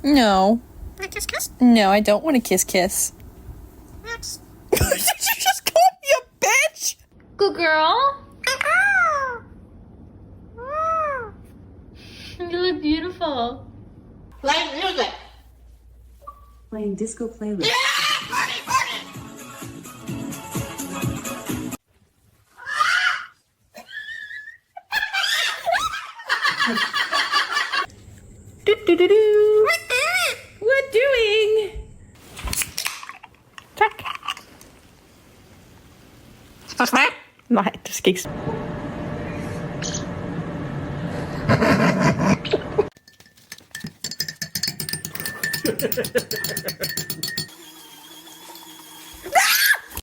No. Want to kiss kiss? No, I don't want to kiss kiss. That's... Did you just call me a bitch? Good girl. You look beautiful. Play music. Playing disco playlist. Yeah! Party, party! Do-do-do-do. What doing? Tack. Nei, det skal ikke.